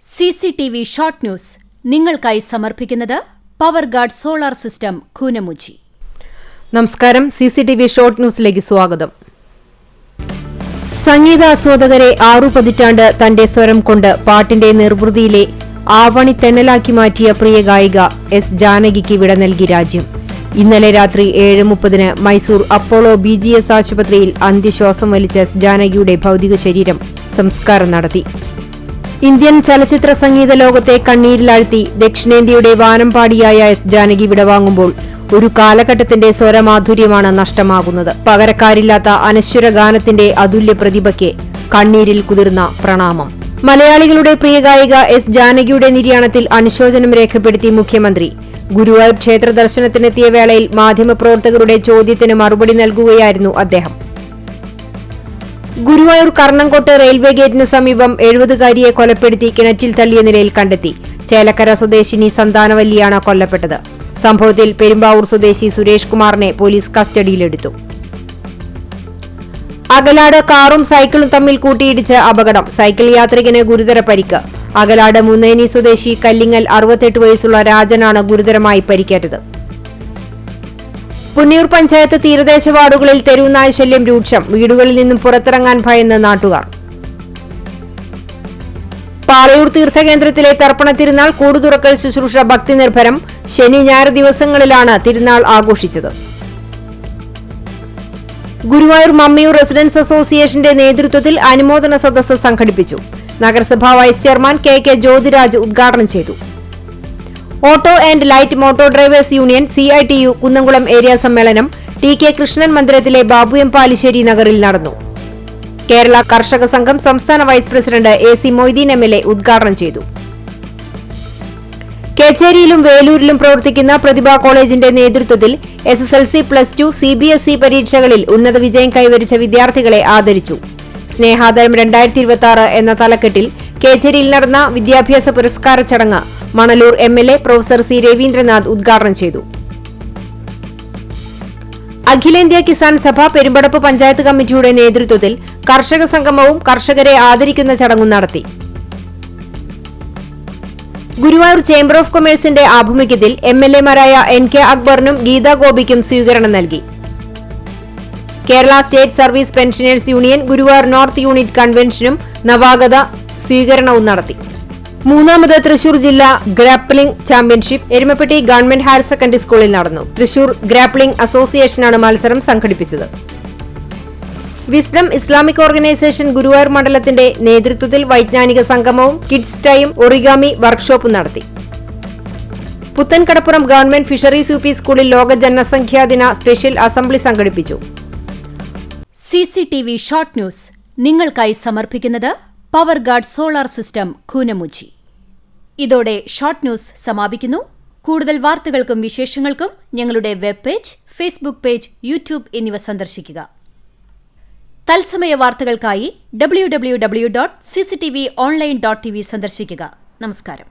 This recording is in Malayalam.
CCTV ഷോർട്ട് ന്യൂസ് നിങ്ങൾക്കായി സമർപ്പിക്കുന്നത് power guard solar system Koonamuchi. നമസ്കാരം. CCTV ഷോർട്ട് ന്യൂസിലേക്ക് സ്വാഗതം. സംഗീതാസ്വാദകരെ 6 പതിറ്റാണ്ട് തന്റെ സ്വരം കൊണ്ട് പാട്ടിന്റെ നിർവൃതിയിലെ ആവണിത്തെന്നലാക്കി മാറ്റിയ പ്രിയ ഗായിക എസ് ജാനകിക്ക് വിട നൽകി രാജ്യം. ഇന്നലെ രാത്രി 7:30 മൈസൂർ അപ്പോളോ BGS ആശുപത്രിയിൽ അന്ത്യശ്വാസം വലിച്ച എസ് ജാനകിയുടെ ഭൗതിക ശരീരം സംസ്കാരം നടത്തി. ഇന്ത്യൻ ചലച്ചിത്ര സംഗീത ലോകത്തെ കണ്ണീരിലാഴ്ത്തി ദക്ഷിണേന്ത്യയുടെ വാനമ്പാടിയായ എസ് ജാനകി വിടവാങ്ങുമ്പോൾ ഒരു കാലഘട്ടത്തിന്റെ സ്വരമാധുര്യമാണ് നഷ്ടമാകുന്നത്. പകരക്കാരില്ലാത്ത അനശ്വര ഗാനത്തിന്റെ അതുല്യ പ്രതിഭയ്ക്ക് കണ്ണീരിൽ കുതിർന്ന പ്രണാമം. മലയാളികളുടെ പ്രിയ ഗായിക എസ് ജാനകിയുടെ നിര്യാണത്തിൽ അനുശോചനം രേഖപ്പെടുത്തി മുഖ്യമന്ത്രി. ഗുരുവായൂർ ക്ഷേത്ര ദർശനത്തിനെത്തിയ വേളയിൽ മാധ്യമപ്രവർത്തകരുടെ ചോദ്യത്തിന് മറുപടി നൽകുകയായിരുന്നു അദ്ദേഹം. ഗുരുവായൂർ കർണംകോട്ട് റെയിൽവേ ഗേറ്റിന് സമീപം 70-കാരിയെ കൊലപ്പെടുത്തി കിണറ്റിൽ തള്ളിയ നിലയിൽ കണ്ടെത്തി. ചേലക്കര സ്വദേശിനി സന്താനവല്ലിയാണ് കൊല്ലപ്പെട്ടത്. സംഭവത്തിൽ പെരുമ്പാവൂർ സ്വദേശി സുരേഷ് കുമാറിനെ പോലീസ് കസ്റ്റഡിയിലെടുത്തു. അകലാട് കാറും സൈക്കിളും തമ്മിൽ കൂട്ടിയിടിച്ച് അപകടം. സൈക്കിൾ യാത്രികന് ഗുരുതര പരിക്ക്. അകലാട് മുന്നേനി സ്വദേശി കല്ലിങ്ങൽ 68 വയസ്സുള്ള രാജനാണ് ഗുരുതരമായി പരിക്കേറ്റത്. പുന്നയൂർ പഞ്ചായത്ത് തീരദേശ വാർഡുകളിൽ തെരുവുനായ ശല്യം രൂക്ഷം. വീടുകളിൽ നിന്നും പുറത്തിറങ്ങാൻ ഭയന്ന് നാട്ടുകാർ. പാളയൂർ തീർത്ഥകേന്ദ്രത്തിലെ തർപ്പണ തിരുനാൾ കൂടുതുറക്കൽ ശുശ്രൂഷ ഭക്തി നിർഭരം. ശനി ഞായർ ദിവസങ്ങളിലാണ് തിരുനാൾ ആഘോഷിച്ചത്. ഗുരുവായൂർ മമ്മിയൂർ റെസിഡൻസ് അസോസിയേഷന്റെ നേതൃത്വത്തിൽ അനുമോദന സദസ്സ് സംഘടിപ്പിച്ചു. നഗരസഭാ വൈസ് ചെയർമാൻ കെ ജ്യോതിരാജ് ഉദ്ഘാടനം ചെയ്തു. Auto and light motor drivers union CITU Kunnamkulam area സമ്മേളനം TK കൃഷ്ണൻ മന്ദിരത്തിലെ ബാബു എം പാലിശ്ശേരി നഗറിൽ നടന്നു. കേരള കർഷക സംഘം സംസ്ഥാന vice president AC Moideen MLA ഉദ്ഘാടനം ചെയ്തു. കേച്ചേരിയിലും വേലൂരിലും പ്രവർത്തിക്കുന്ന പ്രതിഭ കോളേജിന്റെ നേതൃത്വത്തിൽ SSLC +2 CBSE പരീക്ഷകളിൽ ഉന്നത വിജയം കൈവരിച്ച വിദ്യാർത്ഥികളെ ആദരിച്ചു. സ്നേഹാദരം 2026 എന്ന തലക്കെട്ടിൽ കേച്ചേരിയിൽ നടന്ന വിദ്യാഭ്യാസ പുരസ്കാര ചടങ്ങ് Manalur MLA professor C Raveendranath ഉദ്ഘാടനം ചെയ്തു. അഖിലേന്ത്യാ കിസാൻ സഭ പെരുമ്പടപ്പ് പഞ്ചായത്ത് കമ്മിറ്റിയുടെ നേതൃത്വത്തിൽ കർഷക സംഗമവും കർഷകരെ ആദരിക്കുന്ന ചടങ്ങും നടത്തി. ഗുരുവായൂർ ചേംബർ ഓഫ് കൊമേഴ്സിന്റെ ആഭിമുഖ്യത്തിൽ MLA-മാരായ NK അക്ബറിനും ഗീതാ ഗോപിക്കും സ്വീകരണം നൽകി. Kerala state service pensioners union Guruvayur north unit കൺവെൻഷനും നവാഗത സ്വീകരണവും നടത്തി. 3ാമത് തൃശൂർ ജില്ലാ grappling championship Erumapetty government higher secondary സ്കൂളിൽ നടന്നു. തൃശൂർ ഗ്രാപ്ലിംഗ് അസോസിയേഷനാണ് മത്സരം സംഘടിപ്പിച്ചത്. വിസ്ഡം ഇസ്ലാമിക് ഓർഗനൈസേഷൻ ഗുരുവായൂർ മണ്ഡലത്തിന്റെ നേതൃത്വത്തിൽ വൈജ്ഞാനിക സംഗമവും കിഡ്സ് ടൈം ഒറിഗാമി വർക്ക്ഷോപ്പും നടത്തി. പുത്തൻകടപ്പുറം ഗവൺമെന്റ് ഫിഷറീസ് UP സ്കൂളിൽ ലോക ജനസംഖ്യാ ദിന സ്പെഷ്യൽ അസംബ്ലി സംഘടിപ്പിച്ചു. CCTV ഷോർട്ട് ന്യൂസ് നിങ്ങൾക്കായി സമർപ്പിക്കുന്നത് power guard solar system Koonamuchi. ഇതോടെ ഷോർട്ട് ന്യൂസ് സമാപിക്കുന്നു. കൂടുതൽ വാർത്തകൾക്കും വിശേഷങ്ങൾക്കും ഞങ്ങളുടെ web page, Facebook page, YouTube എന്നിവ സന്ദർശിക്കുക. തത്സമയ വാർത്തകൾക്കായി www.cctv online.tv സന്ദർശിക്കുക. നമസ്കാരം.